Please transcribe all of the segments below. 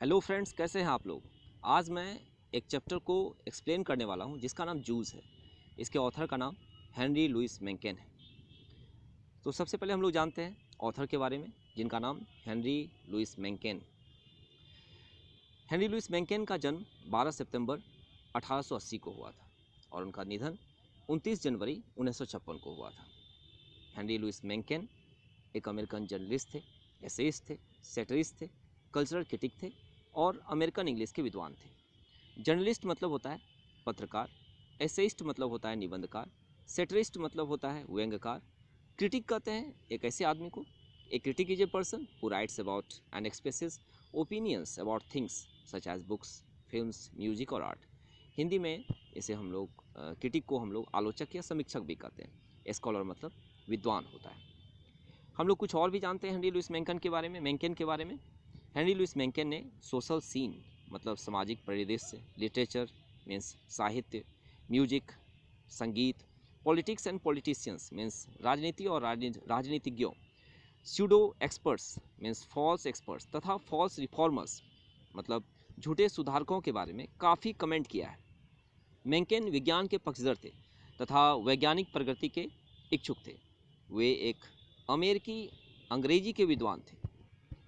Hello friends, कैसे हैं आप लोग। आज मैं एक चैप्टर को एक्सप्लेन करने वाला हूं जिसका नाम जूस है। इसके ऑथर का नाम हेनरी लुइस मेंकेन है। तो सबसे पहले हम लोग जानते हैं ऑथर के बारे में, जिनका नाम हेनरी लुइस मेंकेन। हेनरी लुइस मेंकेन का जन्म 12 सितंबर 1880 को हुआ था और उनका निधन 29 जनवरी 1956 को हुआ था। हेनरी लुइस मेंकेन एक अमेरिकन जर्नलिस्ट थे, एसेइस्ट थे, सेटरिस्ट थे, कल्चरल क्रिटिक थे और अमेरिकन इंग्लिश के विद्वान थे। जर्नलिस्ट मतलब होता है पत्रकार, एसेइस्ट मतलब होता है निबंधकार, सेटरिस्ट मतलब होता है व्यंग्यकार। क्रिटिक कहते हैं एक ऐसे आदमी को, a critic is a person who writes about and expresses opinions about things such as books, films, music और आर्ट। हिंदी में इसे हम लोग क्रिटिक को हम लोग आलोचक या समीक्षक भी कहते हैं। स्कॉलर मतलब विद्वान होता है। हम लोग कुछ और भी जानते हैं हेनरी लुइस मेंकेन के बारे में। हेनरी लुइस मेंकेन ने सोशल सीन मतलब सामाजिक परिदृश्य, लिटरेचर मीन्स साहित्य, म्यूजिक संगीत, पॉलिटिक्स एंड पॉलिटिशियंस मीन्स राजनीति और राजनीतिज्ञों, pseudo experts means false experts तथा फॉल्स रिफॉर्मर्स मतलब झूठे सुधारकों के बारे में काफ़ी कमेंट किया है। मेंकेन विज्ञान के पक्षधर थे तथा वैज्ञानिक प्रगति के इच्छुक थे। वे एक अमेरिकी अंग्रेजी के विद्वान थे।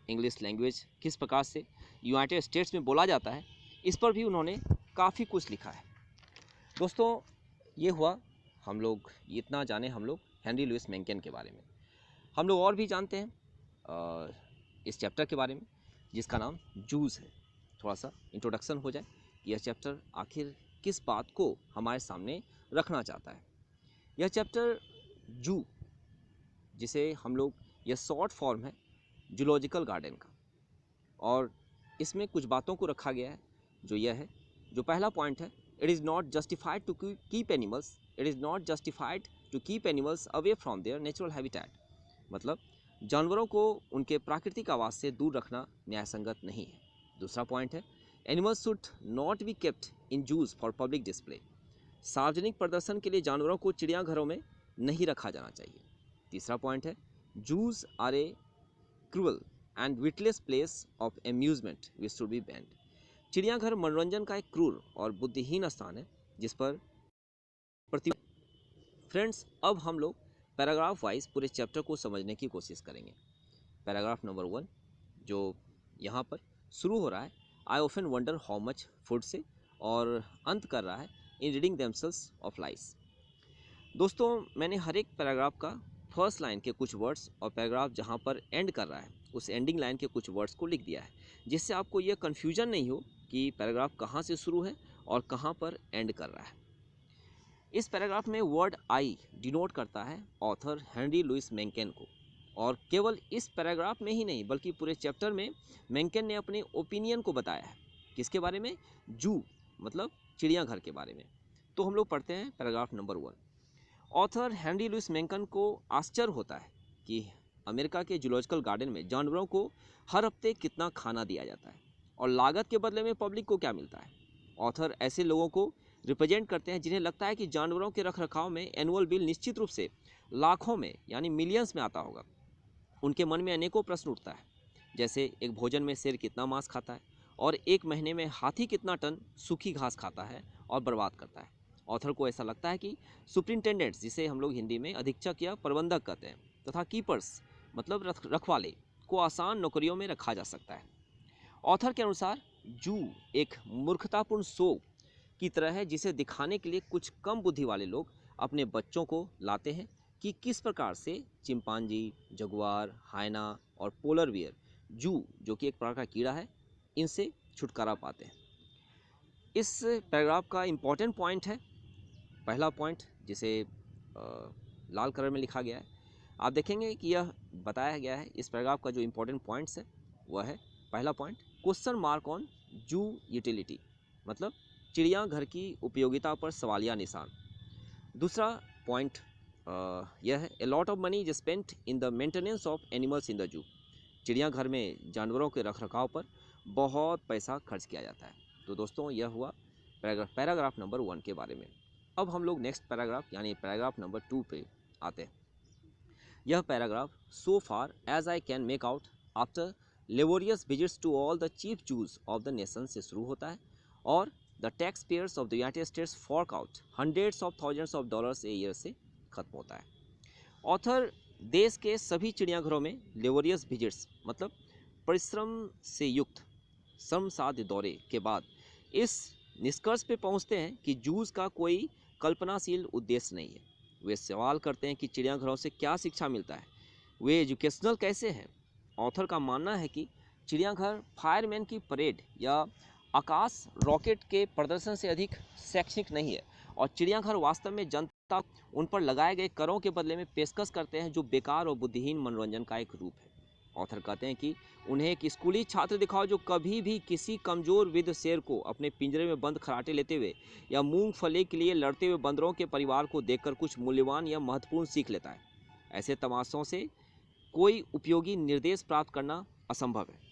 इंग्लिश लैंग्वेज किस प्रकार से यूनाइटेड स्टेट्स में बोला जाता है, इस पर भी उन्होंने काफ़ी कुछ लिखा है। दोस्तों, ये हुआ, हम लोग इतना जाने हम लोग हेनरी लुइस मेंकेन के बारे में। हम लोग और भी जानते हैं इस चैप्टर के बारे में जिसका नाम जूस है। थोड़ा सा इंट्रोडक्शन हो जाए, यह चैप्टर आखिर किस बात को हमारे सामने रखना चाहता है। यह चैप्टर जू, जिसे हम लोग, यह शॉर्ट फॉर्म है जूलॉजिकल गार्डन का, और इसमें कुछ बातों को रखा गया है। जो यह है, जो पहला पॉइंट है, it is not justified to keep animals away from their natural habitat. मतलब जानवरों को उनके प्राकृतिक आवास से दूर रखना न्यायसंगत नहीं है। दूसरा पॉइंट है, animals should not be kept in juice for public display. सार्वजनिक प्रदर्शन के लिए जानवरों को चिड़ियाघरों में नहीं रखा जाना चाहिए। तीसरा पॉइंट है, zoos are a cruel and witless place of amusement which should be banned. चिड़ियाघर मनोरंजन का एक क्रूर और बुद्धिहीन स्थान है जिस पर प्रति। फ्रेंड्स, अब हम लोग पैराग्राफ वाइज पूरे चैप्टर को समझने की कोशिश करेंगे। पैराग्राफ नंबर 1 जो यहाँ पर शुरू हो रहा है, I often wonder how much food से, और अंत कर रहा है इन रीडिंग देमसेल्व्स ऑफ लाइस। दोस्तों, मैंने हर एक पैराग्राफ का फर्स्ट लाइन के कुछ वर्ड्स और पैराग्राफ जहाँ पर एंड कर रहा है उस एंडिंग लाइन के कुछ वर्ड्स को लिख दिया है, जिससे आपको यह कन्फ्यूजन नहीं हो कि पैराग्राफ कहाँ से शुरू है और कहाँ पर एंड कर रहा है। इस पैराग्राफ में वर्ड आई डिनोट करता है ऑथर हेनरी लुइस मेंकेन को, और केवल इस पैराग्राफ में ही नहीं बल्कि पूरे चैप्टर में मेंकेन ने अपने ओपिनियन को बताया है। किसके बारे में? जू मतलब चिड़ियाघर के बारे में। तो हम लोग पढ़ते हैं paragraph number 1। Author Henry Louis Mencken को आश्चर्य होता है कि अमेरिका के जूलॉजिकल गार्डन में जानवरों को हर हफ्ते कितना खाना दिया जाता है और लागत के बदले में पब्लिक को क्या मिलता है। ऑथर ऐसे लोगों को रिप्रेजेंट करते हैं जिन्हें लगता है कि जानवरों के रखरखाव में एनुअल बिल निश्चित रूप से लाखों में यानी मिलियंस में आता होगा। उनके मन में अनेकों प्रश्न उठता है, जैसे एक भोजन में शेर कितना मांस खाता है और एक महीने में हाथी कितना टन सूखी घास खाता है और बर्बाद करता है। ऑथर को ऐसा लगता है कि सुपरिंटेंडेंट्स, जिसे हम लोग हिंदी में अधीक्षक या प्रबंधक कहते हैं, तथा कीपर्स मतलब रखवाले को आसान नौकरियों में रखा जा सकता है। ऑथर के अनुसार जू एक मूर्खतापूर्ण शो की तरह है जिसे दिखाने के लिए कुछ कम बुद्धि वाले लोग अपने बच्चों को लाते हैं कि किस प्रकार से चिंपांजी, जगुआर, हायना और पोलर बियर, जू जो कि एक प्रकार का कीड़ा है, इनसे छुटकारा पाते हैं। इस पैराग्राफ का इम्पॉर्टेंट पॉइंट है, पहला पॉइंट जिसे लाल कलर में लिखा गया है। आप देखेंगे कि यह बताया गया है, इस पैराग्राफ का जो इम्पोर्टेंट पॉइंट्स है वह है, पहला पॉइंट, क्वेश्चन मार्क ऑन जू यूटिलिटी मतलब चिड़ियाघर की उपयोगिता पर सवालिया निशान। दूसरा पॉइंट यह है, a lot of money is spent in the maintenance of animals in the zoo. चिड़ियाघर में जानवरों के रखरखाव पर बहुत पैसा खर्च किया जाता है। तो दोस्तों, यह हुआ पैराग्राफ नंबर 1 के बारे में। अब हम लोग नेक्स्ट पैराग्राफ यानी पैराग्राफ नंबर 2 पे आते हैं। यह paragraph, so far as I can make out after laborious visits to all the chief zoos of the nation से शुरू होता है और the taxpayers of the United States fork out hundreds of thousands of dollars a year से खत्म होता है। Author देश के सभी चिड़ियाघरों में लेबोरियस विजिट्स मतलब परिश्रम से युक्त श्रमसाध्य दौरे के बाद इस निष्कर्ष पे पहुंचते हैं कि जूस का कोई कल्पनाशील उद्देश्य नहीं है। वे सवाल करते हैं कि चिड़ियाघरों से क्या शिक्षा मिलता है, वे एजुकेशनल कैसे हैं। ऑथर का मानना है कि चिड़ियाघर फायरमैन की परेड या आकाश रॉकेट के प्रदर्शन से अधिक शैक्षणिक नहीं है और चिड़ियाघर वास्तव में जनता उन पर लगाए गए करों के बदले में पेशकश करते हैं जो बेकार और बुद्धिहीन मनोरंजन का एक रूप है। ऑथर कहते हैं कि उन्हें एक स्कूली छात्र दिखाओ जो कभी भी किसी कमज़ोर वृद्ध शेर को अपने पिंजरे में बंद खराटे लेते हुए या मूंगफली के लिए लड़ते हुए बंदरों के परिवार को देखकर कुछ मूल्यवान या महत्वपूर्ण सीख लेता है। ऐसे तमाशों से कोई उपयोगी निर्देश प्राप्त करना असंभव है।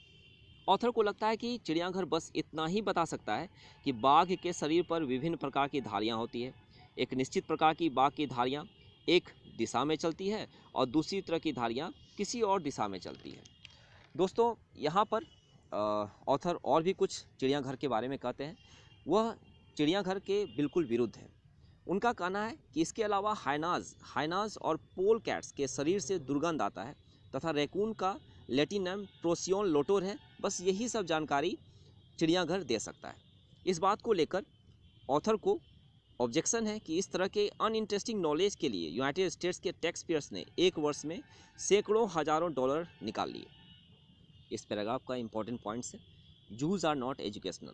ऑथर को लगता है कि चिड़ियाघर बस इतना ही बता सकता है कि बाघ के शरीर पर विभिन्न प्रकार की धारियाँ होती है। एक निश्चित प्रकार की बाघ की धारियाँ एक दिशा में चलती है और दूसरी तरह की धारियाँ किसी और दिशा में चलती है। दोस्तों, यहाँ पर ऑथर और भी कुछ चिड़ियाघर के बारे में कहते हैं। वह चिड़ियाघर के बिल्कुल विरुद्ध है। उनका कहना है कि इसके अलावा हाइनाज और पोल कैट्स के शरीर से दुर्गंध आता है तथा रैकून का लैटिन नाम प्रोसियोन लोटोर है। बस यही सब जानकारी चिड़ियाघर दे सकता है। इस बात को लेकर ऑथर को ऑब्जेक्शन है कि इस तरह के अनइंटरेस्टिंग नॉलेज के लिए यूनाइटेड स्टेट्स के टैक्स पेयर्स ने एक वर्ष में सैकड़ों हजारों डॉलर निकाल लिए। इस पैराग्राफ का इंपॉर्टेंट पॉइंट्स है, जूज आर नॉट एजुकेशनल।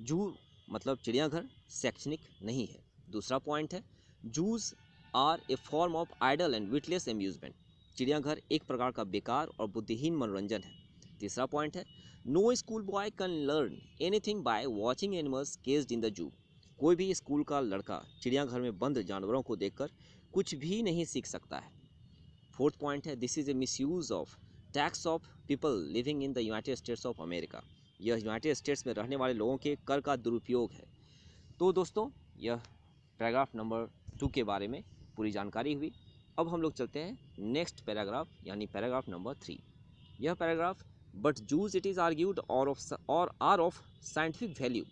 जू मतलब चिड़ियाघर शैक्षणिक नहीं है। दूसरा पॉइंट है, zoos are a form of idle and witless amusement. चिड़ियाघर एक प्रकार का बेकार और बुद्धिहीन मनोरंजन है। तीसरा पॉइंट है, no school boy can learn anything by watching animals caged in the zoo. कोई भी स्कूल का लड़का चिड़ियाघर में बंद जानवरों को देखकर कुछ भी नहीं सीख सकता है। फोर्थ पॉइंट है, this is a misuse of tax of people living in the United states of America. यह यूनाइटेड स्टेट्स में रहने वाले लोगों के कर का दुरुपयोग है। तो दोस्तों, यह पैराग्राफ नंबर 2 के बारे में पूरी जानकारी हुई। अब हम लोग चलते हैं नेक्स्ट पैराग्राफ यानी पैराग्राफ नंबर 3। यह paragraph, but zoos it is argued are of scientific value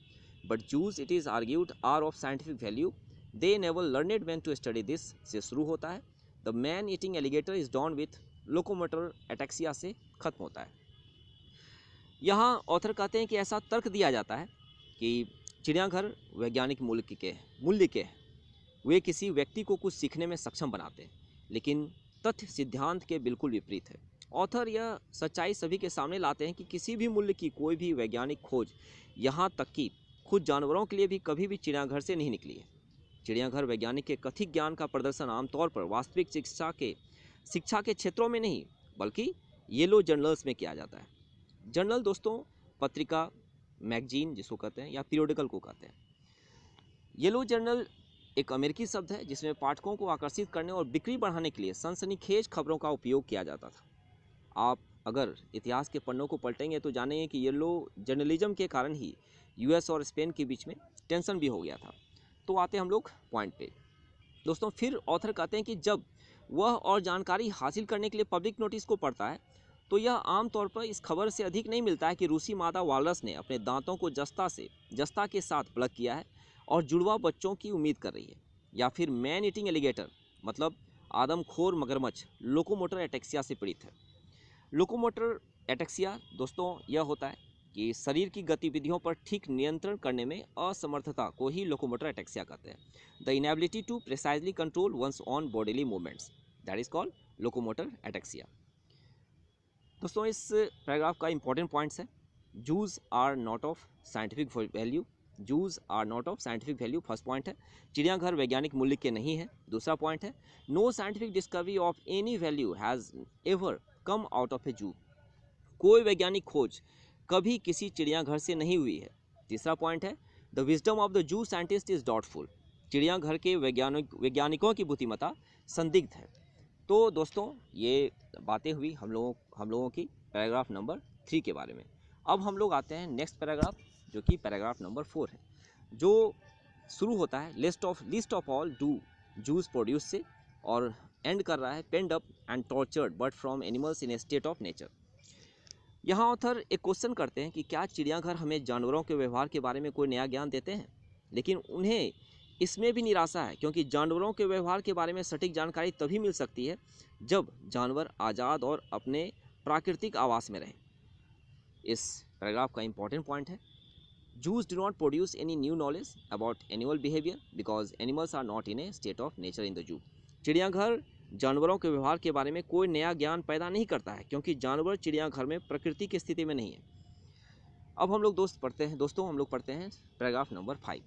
but zoos it is argued are of scientific value they never learned man to study this से शुरू होता है। The man eating alligator is down with locomotor ataxia से खत्म होता है। यहाँ author कहते हैं कि ऐसा तर्क दिया जाता है कि चिड़ियाघर वैज्ञानिक मूल्य के वे किसी व्यक्ति को कुछ सीखने में सक्षम बनाते हैं, लेकिन तथ्य सिद्धांत के बिल्कुल विपरीत है। ऑथर यह सच्चाई सभी के सामने लाते हैं कि किसी भी मूल्य की कोई भी वैज्ञानिक खोज, यहाँ तक कि खुद जानवरों के लिए भी कभी भी चिड़ियाघर से नहीं निकली है। चिड़ियाघर वैज्ञानिक के कथित ज्ञान का प्रदर्शन आमतौर पर वास्तविक शिक्षा के क्षेत्रों में नहीं बल्कि येलो जर्नल्स में किया जाता है। जर्नल दोस्तों पत्रिका, मैगजीन जिसको कहते हैं या पीरियोडिकल को कहते हैं। येलो जर्नल एक अमेरिकी शब्द है जिसमें पाठकों को आकर्षित करने और बिक्री बढ़ाने के लिए सनसनीखेज खबरों का उपयोग किया जाता था। आप अगर इतिहास के पन्नों को पलटेंगे तो जानेंगे कि येलो जर्नलिज्म के कारण ही यूएस और स्पेन के बीच में टेंशन भी हो गया था। तो आते हम लोग पॉइंट पे। दोस्तों, फिर ऑथर कहते हैं कि जब वह और जानकारी हासिल करने के लिए पब्लिक नोटिस को पढ़ता है तो यह आमतौर पर इस खबर से अधिक नहीं मिलता है कि रूसी मादा वालरस ने अपने दांतों को जस्ता के साथ प्लग किया है और जुड़वा बच्चों की उम्मीद कर रही है, या फिर मैन ईटिंग एलिगेटर मतलब आदमखोर मगरमच्छ लोकोमोटर एटैक्सिया से पीड़ित है। लोकोमोटर एटैक्सिया दोस्तों यह होता है कि शरीर की गतिविधियों पर ठीक नियंत्रण करने में असमर्थता को ही लोकोमोटर एटैक्सिया कहते हैं। The inability to precisely control one's own bodily movements, that is called locomotor ataxia. दोस्तों, इस पैराग्राफ का इंपॉर्टेंट पॉइंट्स है, zoos are not of scientific value. Zoos are not of scientific value first point है, चिड़ियाघर वैज्ञानिक मूल्य के नहीं है। दूसरा पॉइंट है, no scientific discovery of any value has ever come out of a zoo. कोई वैज्ञानिक खोज कभी किसी चिड़ियाघर से नहीं हुई है। तीसरा पॉइंट है, the wisdom of the zoo scientist is doubtful. चिड़ियाघर के वैज्ञानिकों की बुद्धिमत्ता संदिग्ध है। तो दोस्तों, ये बातें हुई हम लोगों की पैराग्राफ नंबर 3 के बारे में। अब हम लोग आते हैं नेक्स्ट पैराग्राफ जो कि पैराग्राफ नंबर 4 है, जो शुरू होता है list of all zoos produce से और एंड कर रहा है penned up and tortured but from animals in a state of nature. यहाँ ऑथर एक क्वेश्चन करते हैं कि क्या चिड़ियाघर हमें जानवरों के व्यवहार के बारे में कोई नया ज्ञान देते हैं, लेकिन उन्हें इसमें भी निराशा है, क्योंकि जानवरों के व्यवहार के बारे में सटीक जानकारी तभी मिल सकती है जब जानवर आज़ाद और अपने प्राकृतिक आवास में रहें। इस पैराग्राफ का इंपॉर्टेंट पॉइंट है, Zoos do not produce any new knowledge about animal behavior because animals are not in a state of nature in the zoo. चिड़ियाघर जानवरों के व्यवहार के बारे में कोई नया ज्ञान पैदा नहीं करता है, क्योंकि जानवर चिड़ियाघर में प्रकृति की स्थिति में नहीं है। अब हम लोग दोस्तों हम लोग पढ़ते हैं पैराग्राफ नंबर 5।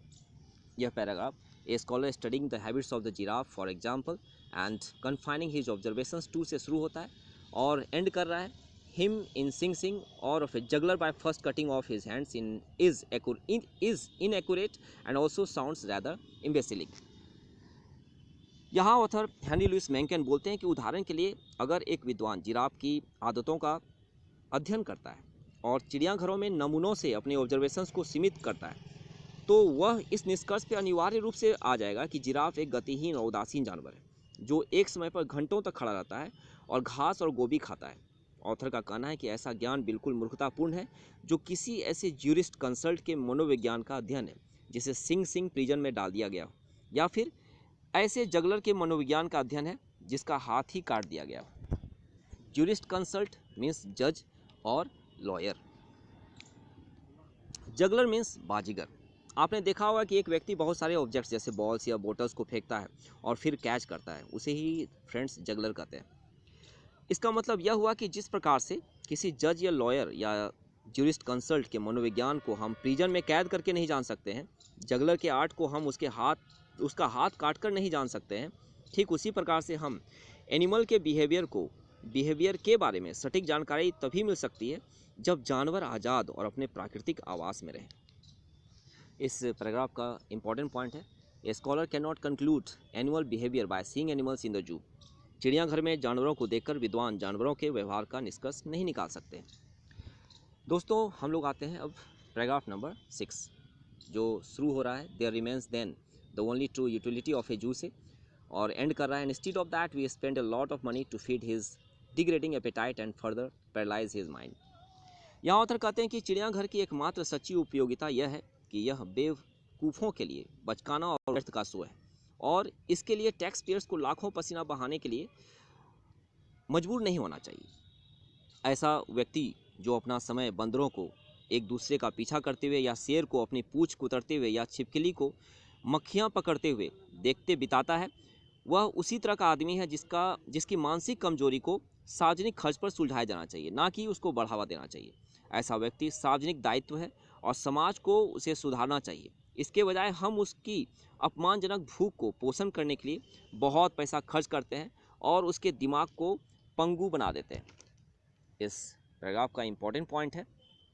यह paragraph a scholar studying the habits of the giraffe for example and confining his observations 2 से शुरू होता है और एंड कर रहा है him in Sing Sing or of a juggler by first cutting off his hands is inaccurate and also sounds rather imbecilic. यहाँ author Henry Louis मेंकेन बोलते हैं कि उदाहरण के लिए अगर एक विद्वान जिराफ की आदतों का अध्ययन करता है और चिड़ियाघरों में नमूनों से अपने ऑब्जर्वेशंस को सीमित करता है, तो वह इस निष्कर्ष पर अनिवार्य रूप से आ जाएगा कि जिराफ एक गतिहीन और उदासीन जानवर है जो एक समय पर घंटों तक खड़ा रहता है और घास और गोभी खाता है। ऑथर का कहना है कि ऐसा ज्ञान बिल्कुल मूर्खतापूर्ण है जो किसी ऐसे ज्यूरिस्ट कंसल्ट के मनोविज्ञान का अध्ययन है जिसे सिंग सिंग प्रिजन में डाल दिया गया हो, या फिर ऐसे जगलर के मनोविज्ञान का अध्ययन है जिसका हाथ ही काट दिया गया हो। ज्यूरिस्ट कंसल्ट मीन्स जज और लॉयर, जगलर मीन्स बाजीगर। आपने देखा होगा कि एक व्यक्ति बहुत सारे ऑब्जेक्ट्स जैसे बॉल्स या बोटल्स को फेंकता है और फिर कैच करता है, उसे ही फ्रेंड्स जगलर कहते हैं। इसका मतलब यह हुआ कि जिस प्रकार से किसी जज या लॉयर या ज्यूरिस्ट कंसल्ट के मनोविज्ञान को हम प्रिजन में कैद करके नहीं जान सकते हैं, जगलर के आर्ट को हम उसका हाथ काट कर नहीं जान सकते हैं, ठीक उसी प्रकार से हम एनिमल के बिहेवियर के बारे में सटीक जानकारी तभी मिल सकती है जब जानवर आज़ाद और अपने प्राकृतिक आवास में रहें। इस पैराग्राफ का इंपॉर्टेंट पॉइंट है, a scholar can not conclude animal behaviour by seeing animals in the zoo. चिड़ियाघर में जानवरों को देखकर विद्वान जानवरों के व्यवहार का निष्कर्ष नहीं निकाल सकते। दोस्तों हम लोग आते हैं अब पैराग्राफ नंबर 6 जो शुरू हो रहा है there remains then the only true utility of a zoo से, और एंड कर रहा है instead of that we spend a lot of money to feed his degrading appetite and further paralyse his mind. यहाँ ऑथर कहते हैं कि चिड़ियाघर की एकमात्र सच्ची उपयोगिता यह है कि यह बेवकूफ़ों के लिए बचकाना और व्यर्थ का शो है, और इसके लिए टैक्स पेयर्स को लाखों पसीना बहाने के लिए मजबूर नहीं होना चाहिए। ऐसा व्यक्ति जो अपना समय बंदरों को एक दूसरे का पीछा करते हुए या शेर को अपनी पूंछ कुतरते हुए या छिपकली को मक्खियाँ पकड़ते हुए देखते बिताता है, वह उसी तरह का आदमी है जिसकी मानसिक कमजोरी को सार्वजनिक खर्च पर सुलझाया जाना चाहिए, ना कि उसको बढ़ावा देना चाहिए। ऐसा व्यक्ति सार्वजनिक दायित्व है और समाज को उसे सुधारना चाहिए। इसके बजाय हम उसकी अपमानजनक भूख को पोषण करने के लिए बहुत पैसा खर्च करते हैं और उसके दिमाग को पंगु बना देते हैं। इस पैराग्राफ का इंपॉर्टेंट पॉइंट है,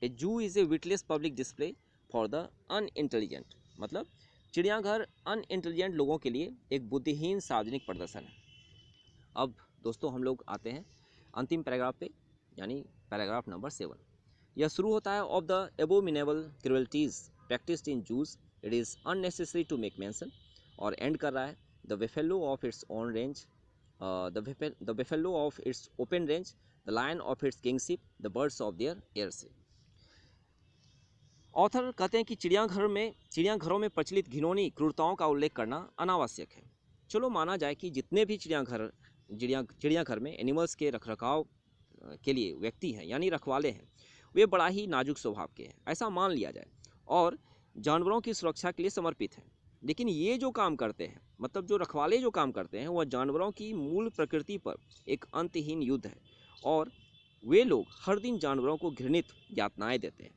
ए जू is a witless public display for the unintelligent. मतलब चिड़ियाघर अनइंटेलिजेंट लोगों के लिए एक बुद्धिहीन सार्वजनिक प्रदर्शन है। अब दोस्तों हम लोग आते हैं अंतिम पैराग्राफ पे, यानी पैराग्राफ नंबर 7। यह शुरू होता है of the abominable cruelties practised in zoos it is unnecessary to make mention, और एंड कर रहा है the buffalo of its own range, the buffalo of its open range, the lion of its kingship, the birds of their air से। Author कहते हैं कि चिड़ियाघरों में प्रचलित घिनौनी क्रूरताओं का उल्लेख करना अनावश्यक है। चलो माना जाए कि जितने भी चिड़ियाघर में एनिमल्स के रखरखाव के लिए व्यक्ति हैं यानी रखवाले हैं, वे बड़ा ही नाजुक स्वभाव के हैं, ऐसा मान लिया जाए, और जानवरों की सुरक्षा के लिए समर्पित हैं। लेकिन ये जो काम करते हैं, मतलब जो रखवाले जो काम करते हैं, वह जानवरों की मूल प्रकृति पर एक अंतहीन युद्ध है, और वे लोग हर दिन जानवरों को घृणित यातनाएं देते हैं।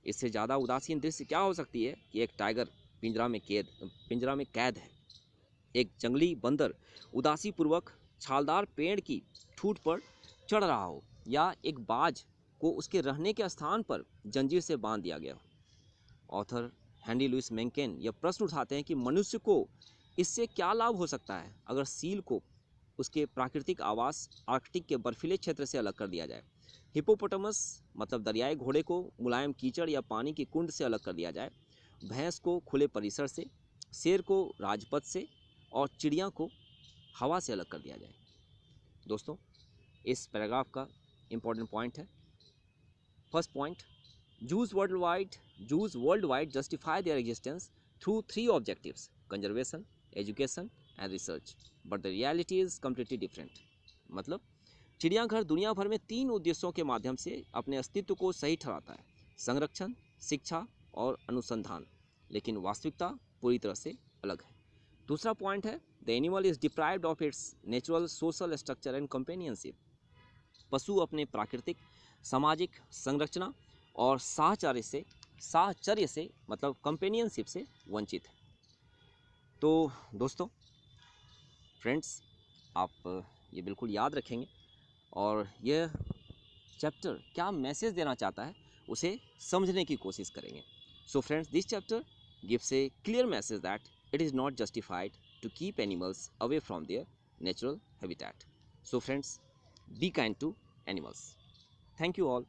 इससे ज़्यादा उदासीन दृश्य क्या हो सकती है कि एक टाइगर पिंजरा में कैद है, एक जंगली बंदर उदासीपूर्वक छालदार पेड़ की ठूंठ पर चढ़ रहा हो, या एक बाज को उसके रहने के स्थान पर जंजीर से बांध दिया गया हो। ऑथर हेनरी लुइस मेंकेन यह प्रश्न उठाते हैं कि मनुष्य को इससे क्या लाभ हो सकता है अगर सील को उसके प्राकृतिक आवास आर्कटिक के बर्फीले क्षेत्र से अलग कर दिया जाए, हिपोपोटामस मतलब दरियाई घोड़े को मुलायम कीचड़ या पानी की कुंड से अलग कर दिया जाए, भैंस को खुले परिसर से, शेर को राजपथ से, और चिड़िया को हवा से अलग कर दिया जाए। दोस्तों इस पैराग्राफ का इम्पोर्टेंट पॉइंट है, First point, Jews worldwide justify their existence through three objectives: conservation, education and research. But the reality is completely different. मतलब चिड़ियाघर दुनिया भर में तीन उद्देश्यों के माध्यम से अपने अस्तित्व को सही ठहराता है: संरक्षण, शिक्षा और अनुसंधान। लेकिन वास्तविकता पूरी तरह से अलग है। दूसरा पॉइंट है, the animal is deprived of its natural social structure and companionship. पशु अपने प्राकृतिक, सामाजिक संरचना और साहचर्य से मतलब कंपेनियनशिप से वंचित है। तो दोस्तों, फ्रेंड्स, आप ये बिल्कुल याद रखेंगे और यह चैप्टर क्या मैसेज देना चाहता है उसे समझने की कोशिश करेंगे। So friends, this chapter gives A clear message that it is not justified to keep animals away from their natural habitat. So friends, be kind to animals. Thank you all.